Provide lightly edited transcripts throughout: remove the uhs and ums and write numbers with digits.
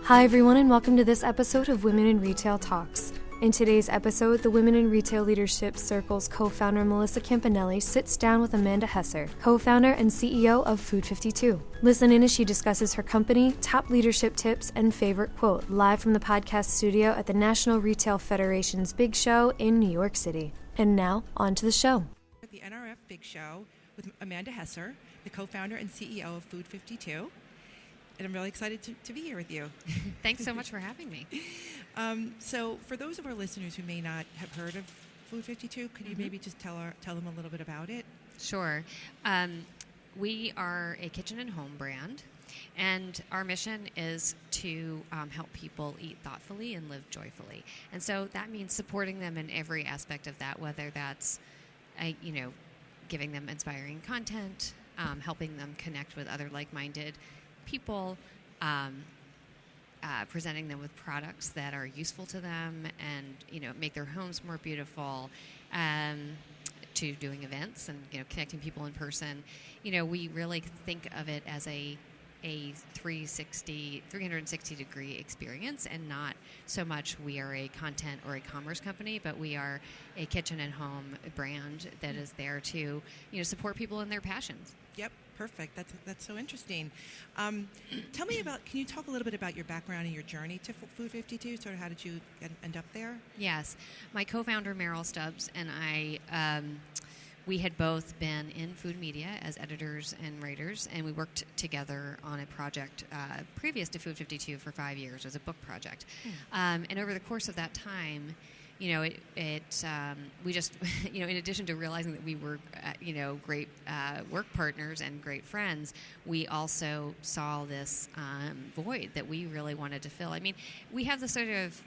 Hi everyone, and welcome to this episode of Women in Retail Talks. In today's episode, the Women in Retail Leadership Circle's co-founder Melissa Campanelli sits down with Amanda Hesser, co-founder and CEO of Food52. Listen in as she discusses her company, top leadership tips, and favorite quote, live from the podcast studio at the National Retail Federation's Big Show in New York City. And now, on to the show. At the NRF Big Show with Amanda Hesser, the co-founder and CEO of Food52. And I'm really excited to be here with you. Thanks so much for having me. So for those of our listeners who may not have heard of Food52, could you maybe just tell them a little bit about it? Sure. We are a kitchen and home brand, and our mission is to help people eat thoughtfully and live joyfully. And so that means supporting them in every aspect of that, whether that's, giving them inspiring content, helping them connect with other like-minded people, presenting them with products that are useful to them and, make their homes more beautiful, to doing events and, connecting people in person. We really think of it as a 360 degree experience, and not so much we are a content or a commerce company, but we are a kitchen and home brand that is there to, support people in their passions. Yep, perfect. That's so interesting. Tell me can you talk a little bit about your background and your journey to Food52? Sort of how did you end up there? Yes. My co-founder, Meryl Stubbs, and I, we had both been in food media as editors and writers, and we worked together on a project previous to Food52 for 5 years. It was a book project. And over the course of that time, we just, in addition to realizing that we were, great work partners and great friends, we also saw this void that we really wanted to fill. I mean, we have this sort of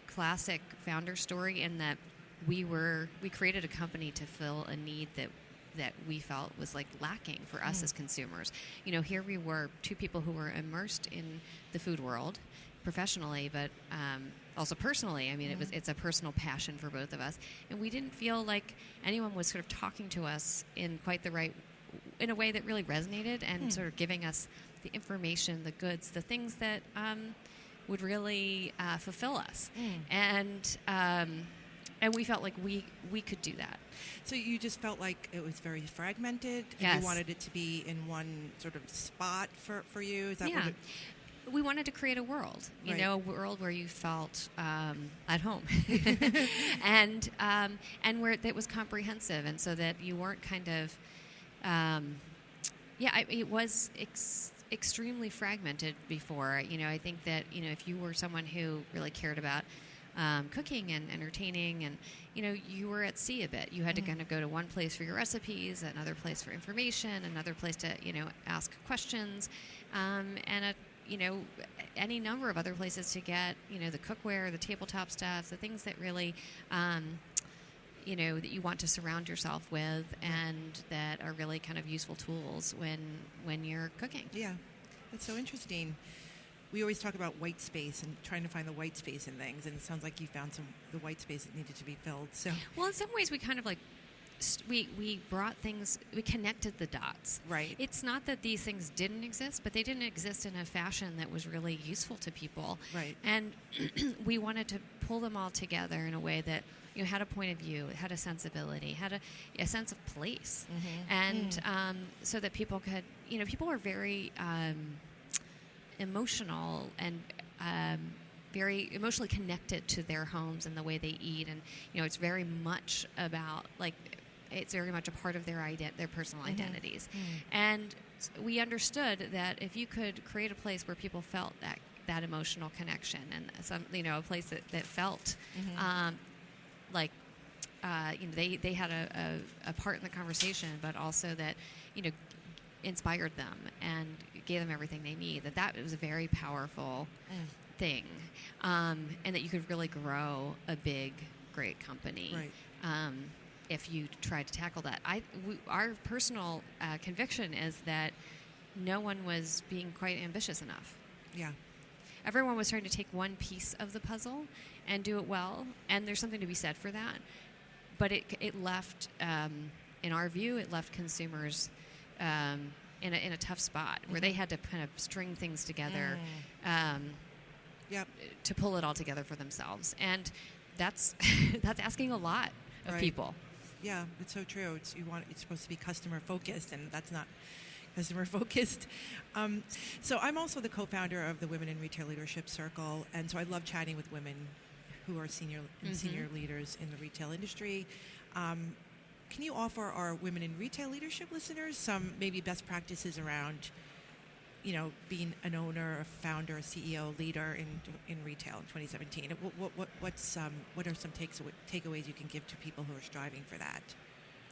classic founder story in that we created a company to fill a need that we felt was lacking for us as consumers. Here we were, two people who were immersed in the food world professionally, but also personally. I mean, it's a personal passion for both of us, and we didn't feel like anyone was sort of talking to us in quite the right, in a way that really resonated and sort of giving us the information, the goods, the things that would really fulfill us. And we felt like we could do that. So you just felt like it was very fragmented, and yes. You wanted it to be in one sort of spot for you? Is that yeah. what We wanted to create a world, right. A world where you felt at home, and where it was comprehensive, and so that you weren't kind of, it was extremely fragmented before. I think that if you were someone who really cared about cooking and entertaining, and you were at sea a bit. You had to kind of go to one place for your recipes, another place for information, another place to ask questions, and any number of other places to get the cookware, the tabletop stuff, the things that really that you want to surround yourself with, and that are really kind of useful tools when you're cooking. Yeah, that's so interesting. We always talk about white space and trying to find the white space in things, and it sounds like you found the white space that needed to be filled. So, well, in some ways, we kind of we brought things, we connected the dots. Right. It's not that these things didn't exist, but they didn't exist in a fashion that was really useful to people. Right. And we wanted to pull them all together in a way that had a point of view, had a sensibility, had a sense of place, and so that people could, people are very emotional and very emotionally connected to their homes and the way they eat, and it's very much about it's very much a part of their personal identities. And we understood that if you could create a place where people felt that emotional connection, and some a place that felt they had a part in the conversation, but also that inspired them and gave them everything they need, that was a very powerful thing, and that you could really grow a big, great company. Right. If you try to tackle that. Our personal conviction is that no one was being quite ambitious enough. Yeah. Everyone was trying to take one piece of the puzzle and do it well, and there's something to be said for that. But it left, in our view, it left consumers in a tough spot where they had to kind of string things together to pull it all together for themselves. And that's that's asking a lot of Right. people. Yeah, it's so true. It's supposed to be customer focused, and that's not customer focused. So I'm also the co-founder of the Women in Retail Leadership Circle, and so I love chatting with women who are senior leaders in the retail industry. Can you offer our Women in Retail Leadership listeners some maybe best practices around, being an owner, a founder, a CEO, leader in retail in 2017? What are some takeaways you can give to people who are striving for that?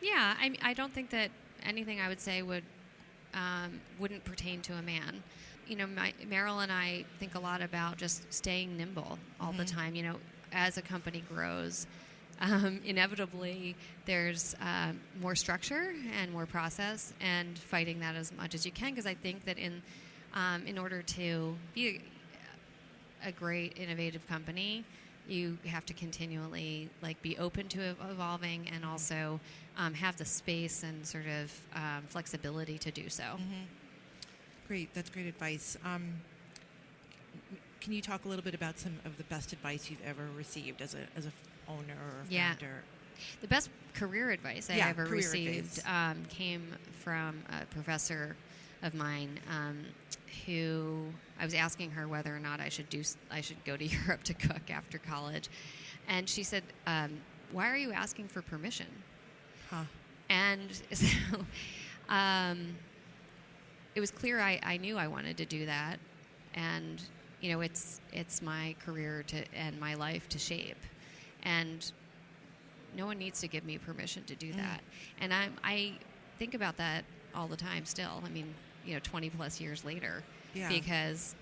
Yeah, I don't think that anything I would say wouldn't pertain to a man. Meryl and I think a lot about just staying nimble all the time. As a company grows, inevitably there's more structure and more process, and fighting that as much as you can, because I think that in order to be a great innovative company, you have to continually be open to evolving, and also have the space and sort of flexibility to do so. Great, that's great advice. Can you talk a little bit about some of the best advice you've ever received as a owner or a founder? The best career advice I ever received came from a professor of mine who I was asking her whether or not I should go to Europe to cook after college, and she said, "Why are you asking for permission?" And so it was clear I knew I wanted to do that, and it's my career and my life to shape, and no one needs to give me permission to do that. And I think about that all the time still. 20 plus years later, because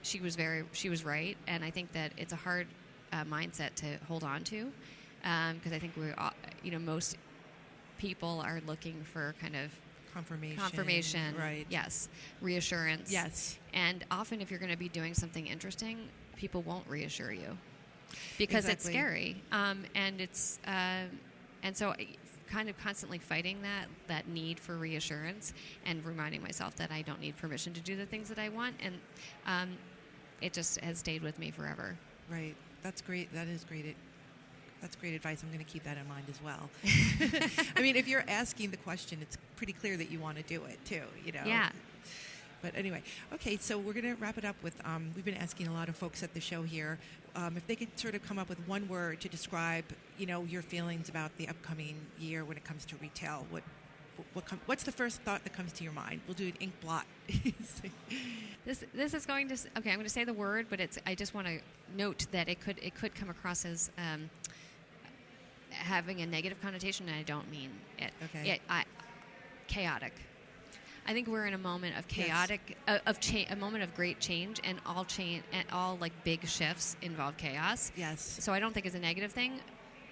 she was right, and I think that it's a hard mindset to hold on to, because I think most people are looking for kind of confirmation, right? Yes, reassurance, yes. And often, if you're going to be doing something interesting, people won't reassure you because it's scary, and it's and so kind of constantly fighting that need for reassurance, and reminding myself that I don't need permission to do the things that I want, and it just has stayed with me forever. Right. That's great. That is great. That's great advice. I'm going to keep that in mind as well. If you're asking the question, it's pretty clear that you want to do it too, Yeah. But anyway, okay, so we're going to wrap it up with, we've been asking a lot of folks at the show here, if they could sort of come up with one word to describe, your feelings about the upcoming year when it comes to retail. What's the first thought that comes to your mind? We'll do an ink blot. This is going to, okay, I'm going to say the word, but I just want to note that it could come across as having a negative connotation, and I don't mean it. Okay. Chaotic. I think we're in a moment of chaotic, a moment of great change, and all big shifts involve chaos. Yes. So I don't think it's a negative thing,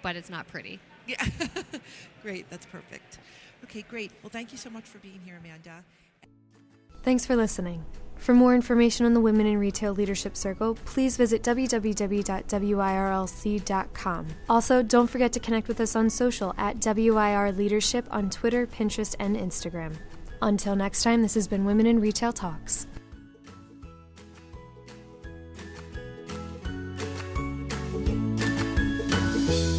but it's not pretty. Yeah. Great. That's perfect. Okay, great. Well, thank you so much for being here, Amanda. Thanks for listening. For more information on the Women in Retail Leadership Circle, please visit www.wirlc.com. Also, don't forget to connect with us on social at WIR Leadership on Twitter, Pinterest, and Instagram. Until next time, this has been Women in Retail Talks.